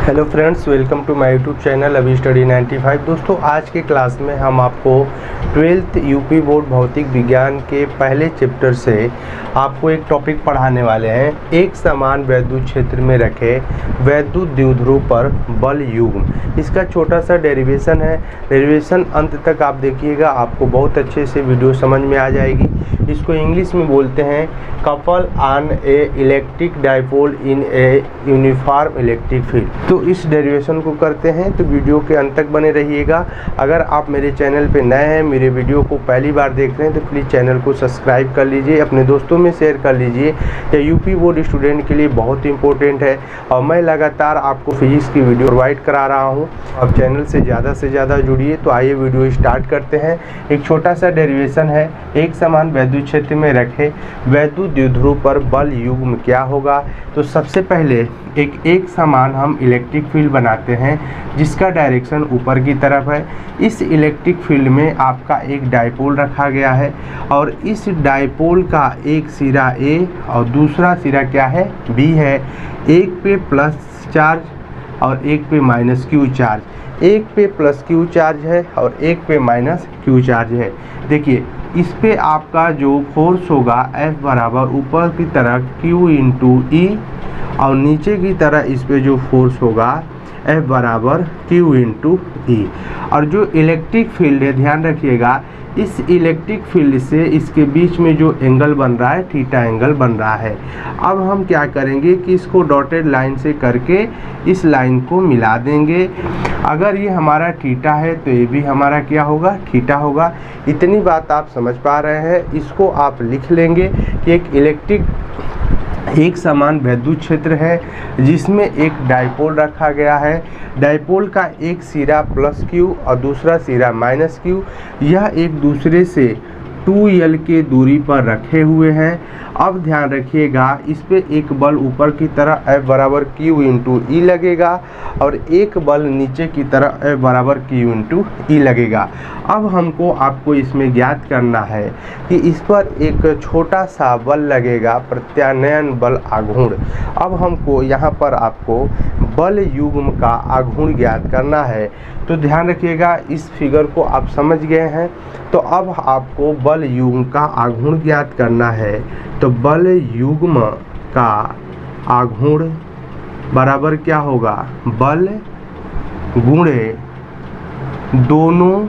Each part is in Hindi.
Hello friends, welcome to my YouTube channel अभी स्टडी 95। दोस्तों, आज के क्लास में हम आपको 12th यूपी बोर्ड भौतिक विज्ञान के पहले चैप्टर से आपको एक टॉपिक पढ़ाने वाले हैं। एक समान वैद्युत क्षेत्र में रखे वैद्युत द्विध्रुव पर बल युग्म। इसका छोटा सा डेरिवेशन है। डेरिवेशन अंत तक आप देखिएगा, आपको बहुत अच्छे से वीडियो समझ में आ जाएगी। इसको इंग्लिश में बोलते हैं couple on A electric dipole in a uniform electric field. तो इस डेरिवेशन को करते हैं, तो वीडियो के अंत तक बने रहिएगा। अगर आप मेरे चैनल पे नए हैं, मेरे वीडियो को पहली बार देख रहे हैं, तो प्लीज़ चैनल को सब्सक्राइब कर लीजिए, अपने दोस्तों में शेयर कर लीजिए। यह यूपी बोर्ड स्टूडेंट के लिए बहुत इंपॉर्टेंट है और मैं लगातार आपको फिजिक्स की वीडियो प्रोवाइड करा रहा हूँ। आप चैनल से ज़्यादा जुड़िए। तो आइए वीडियो स्टार्ट करते हैं। एक छोटा सा डेरिवेशन है। एक समान वैद्युत क्षेत्र में रखे वैद्युत द्विध्रुव पर बल युग्म क्या होगा। तो सबसे पहले एक समान हम इलेक्ट्रिक फील्ड बनाते हैं जिसका डायरेक्शन ऊपर की तरफ है। इस इलेक्ट्रिक फील्ड में आपका एक डाइपोल रखा गया है और इस डाइपोल का एक सिरा A और दूसरा सिरा क्या है, B है। एक पे प्लस चार्ज और एक पे माइनस क्यू चार्ज। एक पे प्लस क्यू चार्ज है और एक पे माइनस क्यू चार्ज है। देखिए, इस पे आपका जो फोर्स होगा F बराबर ऊपर की तरफ Q इंटू ई और नीचे की तरह इस पे जो फोर्स होगा F बराबर Q इंटू ई। और जो इलेक्ट्रिक फील्ड है, ध्यान रखिएगा, इस इलेक्ट्रिक फील्ड से इसके बीच में जो एंगल बन रहा है, थीटा एंगल बन रहा है। अब हम क्या करेंगे कि इसको डॉटेड लाइन से करके इस लाइन को मिला देंगे। अगर ये हमारा थीटा है तो ये भी हमारा क्या होगा, थीटा होगा। इतनी बात आप समझ पा रहे हैं। इसको आप लिख लेंगे कि एक समान वैद्युत क्षेत्र है जिसमें एक डाइपोल रखा गया है। डाइपोल का एक सिरा प्लस क्यू और दूसरा सिरा माइनस क्यू, यह एक दूसरे से 2L के दूरी पर रखे हुए हैं। अब ध्यान रखिएगा, इस पे एक बल ऊपर की तरह F बराबर Q इंटू ई लगेगा और एक बल नीचे की तरह F बराबर Q इंटू ई लगेगा। अब हमको आपको इसमें ज्ञात करना है कि इस पर एक छोटा सा बल लगेगा, प्रत्यानयन बल आघूर्ण। अब हमको यहाँ पर आपको बल युग्म का आघूर्ण ज्ञात करना है। तो ध्यान रखिएगा, इस फिगर को आप समझ गए हैं। तो अब आपको बल युग्म का आघूर्ण ज्ञात करना है। तो बल युग्म का आघूर्ण बराबर क्या होगा, बल गुणे दोनों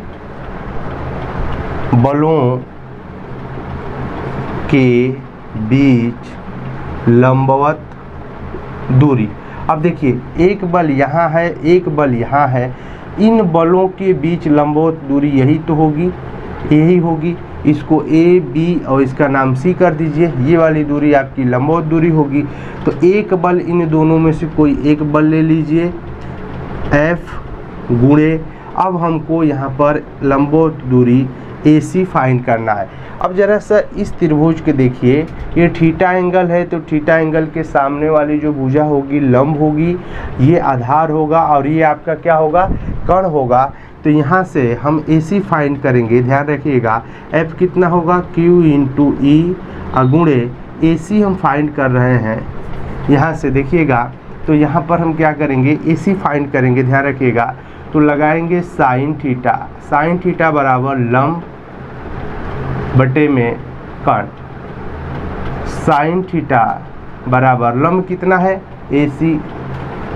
बलों के बीच लंबवत दूरी। अब देखिए, एक बल यहाँ है, एक बल यहाँ है। इन बलों के बीच लंबवत दूरी यही तो होगी, यही होगी। इसको A, B और इसका नाम C कर दीजिए। ये वाली दूरी आपकी लंबवत दूरी होगी। तो एक बल इन दोनों में से कोई एक बल ले लीजिए, F गुणे। अब हमको यहाँ पर लंबवत दूरी AC फाइंड करना है। अब जरा सा इस त्रिभुज के देखिए, ये थीटा एंगल है, तो थीटा एंगल के सामने वाली जो भुजा होगी लंब होगी, ये आधार होगा और ये आपका क्या होगा, कर्ण होगा। तो यहाँ से हम AC फाइंड करेंगे। ध्यान रखिएगा, F कितना होगा, Q इंटू ई गुणे AC हम फाइंड कर रहे हैं। यहाँ से देखिएगा, तो यहाँ पर हम क्या करेंगे, AC फाइंड करेंगे। ध्यान रखिएगा, तो लगाएंगे साइन थीटा। साइन थीटा बराबर लंब बटे में कर्ण। साइन थीटा बराबर लंब कितना है, AC,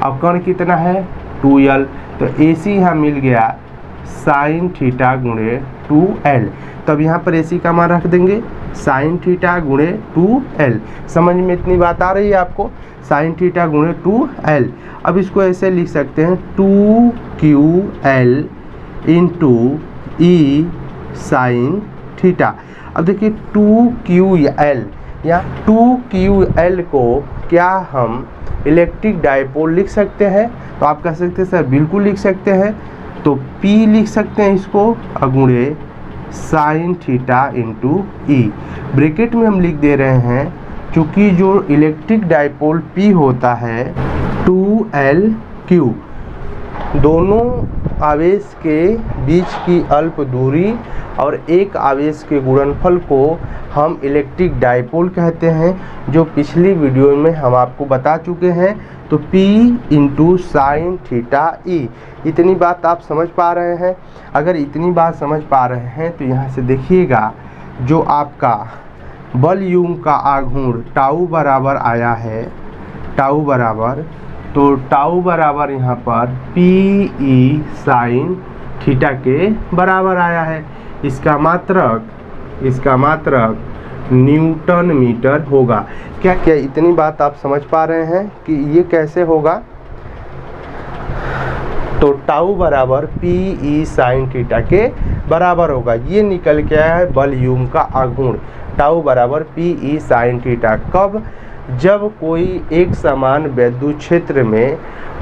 और कर्ण कितना है, 2L। तो AC यहाँ मिल गया साइन थीटा गुणे 2L। तब यहाँ पर AC का मान रख देंगे, साइन थीटा गुणे 2L। समझ में इतनी बात आ रही है आपको, साइन थीटा गुणे 2L। अब इसको ऐसे लिख सकते हैं 2QL इंटू ई साइन थीटा। अब देखिए 2QL, यहाँ 2QL को क्या हम इलेक्ट्रिक डाइपोल लिख सकते हैं। तो आप कह सकते हैं सर बिल्कुल लिख सकते हैं। तो P लिख सकते हैं इसको गुणे साइन थीटा इंटू ई। ब्रैकेट में हम लिख दे रहे हैं, क्योंकि जो इलेक्ट्रिक डाइपोल P होता है 2LQ, दोनों आवेश के बीच की अल्प दूरी और एक आवेश के गुणनफल को हम इलेक्ट्रिक डाइपोल कहते हैं, जो पिछली वीडियो में हम आपको बता चुके हैं। तो P into sine theta E. इतनी बात आप समझ पा रहे हैं? अगर इतनी बात समझ पा रहे हैं तो यहाँ से देखिएगा, जो आपका बल यूम का आघूर्ण टाउ बराबर आया है, टाउ बराबर, तो टाउ बराबर यहाँ पर पी ई साइन थीटा के बराबर आया है। इसका मात्रक न्यूटन मीटर होगा। क्या इतनी बात आप समझ पा रहे हैं कि ये कैसे होगा? तो टाउ बराबर पी ई साइन थीटा के बराबर होगा। ये निकल के आया है बल यूम का आघूर्ण, टाउ बराबर पी ई साइन थीटा। कब? जब कोई एक समान वैद्युत क्षेत्र में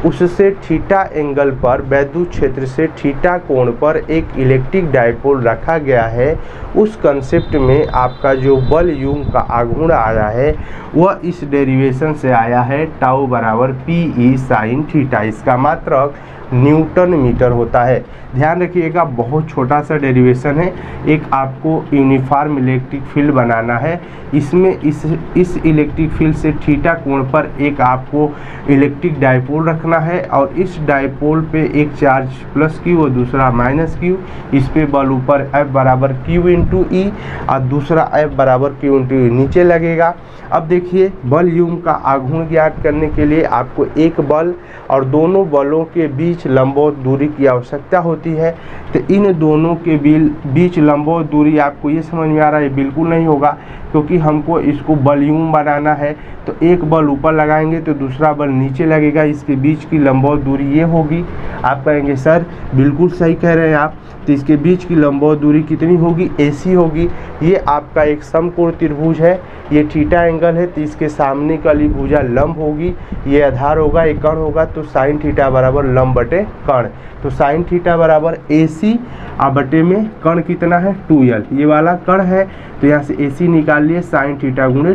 उससे थीटा एंगल पर, वैद्युत क्षेत्र से थीटा कोण पर एक इलेक्ट्रिक डायपोल रखा गया है, उस कंसेप्ट में आपका जो बल यूम का आघूर्ण आया है वह इस डेरिवेशन से आया है, टाउ बराबर पी ई साइन थीटा। इसका मात्रक न्यूटन मीटर होता है। ध्यान रखिएगा, बहुत छोटा सा डेरिवेशन है। एक आपको यूनिफॉर्म इलेक्ट्रिक फील्ड बनाना है, इसमें इस इलेक्ट्रिक फील्ड से थीटा कोण पर एक आपको इलेक्ट्रिक डायपोल रखना है, और इस डायपोल पे एक चार्ज प्लस क्यू और दूसरा माइनस क्यू। इस पे बल ऊपर F बराबर क्यू इंटू ई और दूसरा F बराबर क्यू इंटू ई नीचे लगेगा। अब देखिए, बल यूम का आघूर्ण ज्ञात करने के लिए आपको एक बल और दोनों बलों के बीच लंबवत दूरी की आवश्यकता होती है। तो इन दोनों के बीच लंबवत दूरी आपको ये समझ में आ रहा है? बिल्कुल नहीं होगा, क्योंकि हमको इसको बल यूम बनाना है। तो एक बल ऊपर लगाएंगे तो दूसरा बल नीचे लगेगा, इसके बीच की लंबवत दूरी ये होगी। आप कहेंगे सर बिल्कुल सही कह रहे हैं आप, तो इसके बीच की लंबवत दूरी कितनी होगी? AC होगी। ये आपका एक समकोण त्रिभुज है, ये थीटा एंगल है, तो इसके सामने वाली भुजा लंब होगी, ये आधार होगा, ये कर्ण होगा, तो साइन थीटा बराबर लंब बटे कर्ण। तो साइन थीटा बराबर AC बटे में कर्ण कितना है? 2l। ये वाला कर्ण है, तो यहाँ से AC निकाल लिए, साइन थीटा गुणे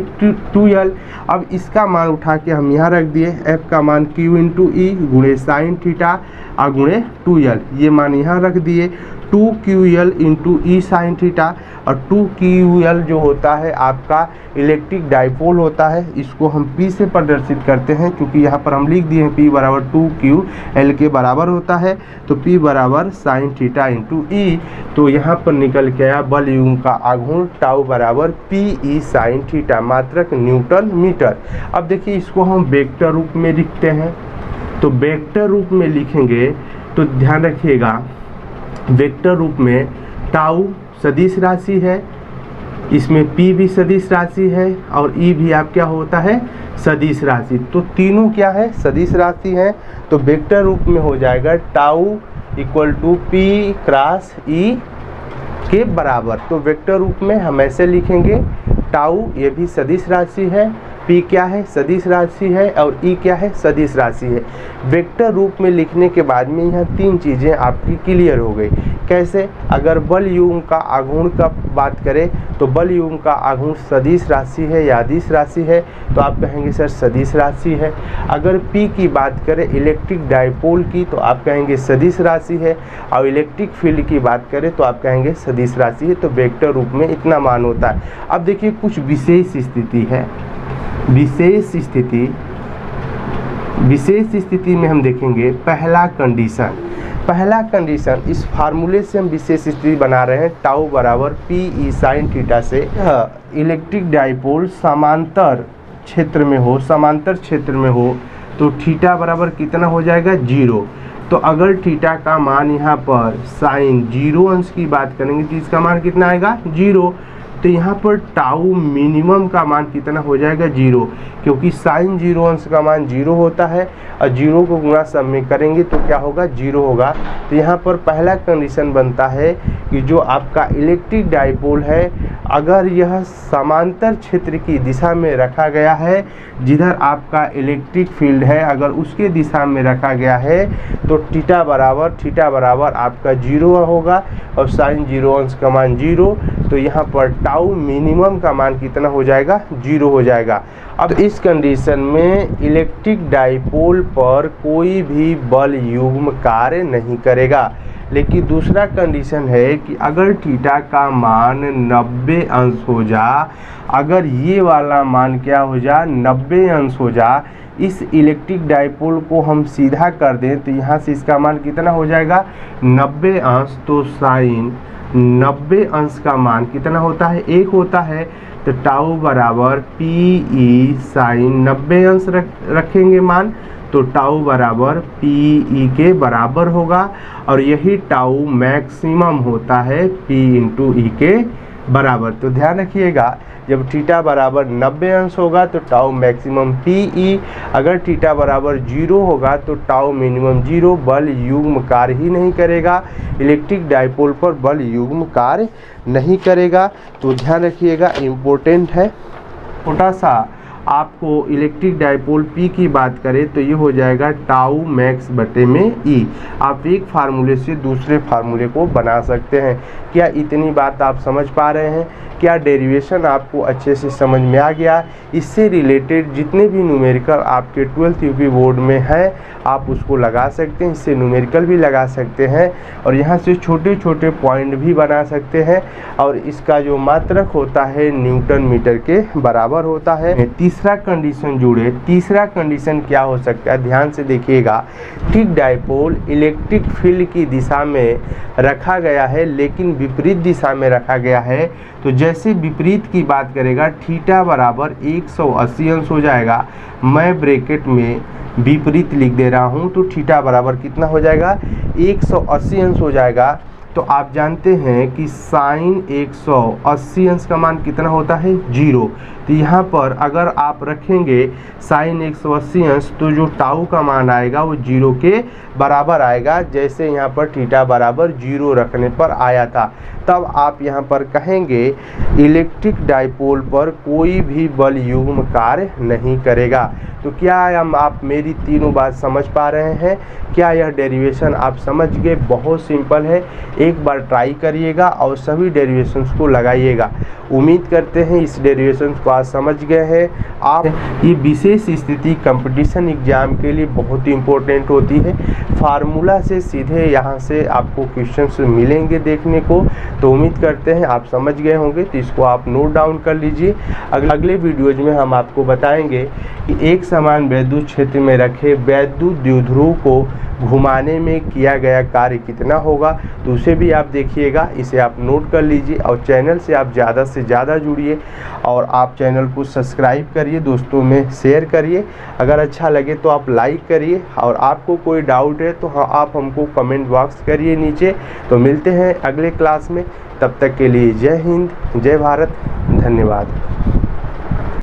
2l। अब इसका मान उठा के हम यहाँ रख दिए, F का मान Q इंटू ई गुणे साइन थीटा गुणे 2l। ये मान यहाँ रख दिए, 2QL इंटू ई साइन थीटा। और 2QL जो होता है आपका इलेक्ट्रिक डायपोल होता है, इसको हम P से प्रदर्शित करते हैं, क्योंकि यहाँ पर हम लिख दिए हैं P बराबर 2QL के बराबर होता है। तो P बराबर साइन थीटा इंटू ई। तो यहाँ पर निकल के आया बल यूम का आघूर्ण टाउ बराबर पी ई साइन थीटा, मात्रक न्यूटन मीटर। अब देखिए, इसको हम वेक्टर रूप में लिखते हैं। तो वेक्टर रूप में लिखेंगे तो ध्यान रखिएगा, वेक्टर रूप में टाउ सदिश राशि है, इसमें P भी सदिश राशि है, और E भी आप क्या होता है? सदिश राशि। तो तीनों क्या है? सदिश राशि है। तो वेक्टर रूप में हो जाएगा tau equal to P cross E के बराबर। तो वेक्टर रूप में हम ऐसे लिखेंगे, टाउ ये भी सदिश राशि है, P क्या है? सदिश राशि है, और E क्या है? सदिश राशि है। वेक्टर रूप में लिखने के बाद में यहाँ तीन चीज़ें आपकी क्लियर हो गई। कैसे? अगर बल यूम का आघूर्ण का बात करें तो बल यूम का आघूर्ण सदिश राशि है या अदिश राशि है, तो आप कहेंगे सर सदिश राशि है। अगर P की बात करें इलेक्ट्रिक डायपोल की, तो आप कहेंगे सदिश राशि है, और इलेक्ट्रिक फील्ड की बात करें तो आप कहेंगे सदिश राशि है। तो वेक्टर रूप में इतना मान होता है। अब देखिए, कुछ विशेष स्थिति है। विशेष स्थिति में हम देखेंगे पहला कंडीशन, इस फार्मूले से हम विशेष स्थिति बना रहे हैं, टाउ बराबर पी ई साइन थीटा से इलेक्ट्रिक डायपोल समांतर क्षेत्र में हो तो थीटा बराबर कितना हो जाएगा? 0। तो अगर थीटा का मान यहाँ पर साइन 0 अंश की बात करेंगे तो इसका मान कितना आएगा? 0। तो यहाँ पर टाउ मिनिमम का मान कितना हो जाएगा? 0, क्योंकि साइन 0 अंश का मान 0 होता है, और 0 को गुणा सब में करेंगे तो क्या होगा? 0 होगा। तो यहाँ पर पहला कंडीशन बनता है कि जो आपका इलेक्ट्रिक डायपोल है, अगर यह समांतर क्षेत्र की दिशा में रखा गया है, जिधर आपका इलेक्ट्रिक फील्ड है अगर उसके दिशा में रखा गया है, तो थीटा बराबर आपका 0 होगा, और साइन 0 अंश का मान 0। तो यहाँ पर टाउ मिनिमम का मान कितना हो जाएगा? 0 हो जाएगा। अब इस कंडीशन में इलेक्ट्रिक डायपोल पर कोई भी बल युग्म कार्य नहीं करेगा। लेकिन दूसरा कंडीशन है कि अगर थीटा का मान 90 अंश हो जा, अगर ये वाला मान क्या हो जा? 90 अंश हो जा, इस इलेक्ट्रिक डाइपोल को हम सीधा कर दें तो यहाँ से इसका मान कितना हो जाएगा 90 अंश। तो साइन 90 अंश का मान कितना होता है 1 होता है। तो टाउ बराबर पी ई साइन 90 अंश रखेंगे मान, तो टाउ बराबर पी ई के बराबर होगा। और यही टाउ मैक्सिमम होता है पी इंटू ई के बराबर। तो ध्यान रखिएगा, जब थीटा बराबर 90 अंश होगा तो टाउ मैक्सिमम पी ई, अगर थीटा बराबर 0 होगा तो टाउ मिनिमम 0। बल युग्म कार्य ही नहीं करेगा, इलेक्ट्रिक डाइपोल पर बल युग्म कार्य नहीं करेगा। तो ध्यान रखिएगा, इम्पोर्टेंट है। छोटा सा आपको इलेक्ट्रिक डाइपोल P की बात करें तो ये हो जाएगा टाउ मैक्स बटे में E। आप एक फार्मूले से दूसरे फार्मूले को बना सकते हैं। क्या इतनी बात आप समझ पा रहे हैं? क्या डेरिवेशन आपको अच्छे से समझ में आ गया? इससे रिलेटेड जितने भी न्यूमेरिकल आपके 12th यूपी बोर्ड में है आप उसको लगा सकते हैं। इससे न्यूमेरिकल भी लगा सकते हैं और यहाँ से छोटे छोटे पॉइंट भी बना सकते हैं। और इसका जो मात्रक होता है न्यूटन मीटर के बराबर होता है। तीसरा कंडीशन जुड़े, तीसरा कंडीशन क्या हो सकता है? ध्यान से देखिएगा, इलेक्ट्रिक डाइपोल इलेक्ट्रिक फील्ड की दिशा में रखा गया है लेकिन विपरीत दिशा में रखा गया है। तो जैसे विपरीत की बात करेगा थीटा बराबर 180 अंश हो जाएगा। मैं ब्रैकेट में विपरीत लिख दे रहा हूँ तो थीटा बराबर कितना हो जाएगा 180 अंश हो जाएगा। तो आप जानते हैं कि साइन 180 अंश का मान कितना होता है 0। तो यहाँ पर अगर आप रखेंगे साइन 180 अंश तो जो टाउ का मान आएगा वो 0 के बराबर आएगा, जैसे यहाँ पर थीटा बराबर 0 रखने पर आया था। तब आप यहाँ पर कहेंगे इलेक्ट्रिक डाइपोल पर कोई भी बल युग्म कार्य नहीं करेगा। तो क्या आप मेरी तीनों बात समझ पा रहे हैं? क्या यह डेरिवेशन आप समझ गए? बहुत सिंपल है, एक बार ट्राई करिएगा और सभी डेरिवेशंस को लगाइएगा। उम्मीद करते हैं इस डेरिवेशंस को आज समझ गए हैं आप। ये विशेष स्थिति कंपटीशन एग्जाम के लिए बहुत ही इम्पोर्टेंट होती है। फार्मूला से सीधे यहाँ से आपको क्वेश्चंस मिलेंगे देखने को। तो उम्मीद करते हैं आप समझ गए होंगे, तो इसको आप नोट डाउन कर लीजिए। अगले वीडियोज में हम आपको बताएंगे कि एक समान वैद्युत क्षेत्र में रखे वैद्युत द्विध्रुव को घुमाने में किया गया कार्य कितना होगा, तो उसे भी आप देखिएगा। इसे आप नोट कर लीजिए और चैनल से आप ज़्यादा से ज़्यादा जुड़िए और आप चैनल को सब्सक्राइब करिए, दोस्तों में शेयर करिए। अगर अच्छा लगे तो आप लाइक करिए और आपको कोई डाउट है तो हाँ आप हमको कमेंट बॉक्स करिए नीचे। तो मिलते हैं अगले क्लास में, तब तक के लिए जय हिंद, जय भारत, धन्यवाद।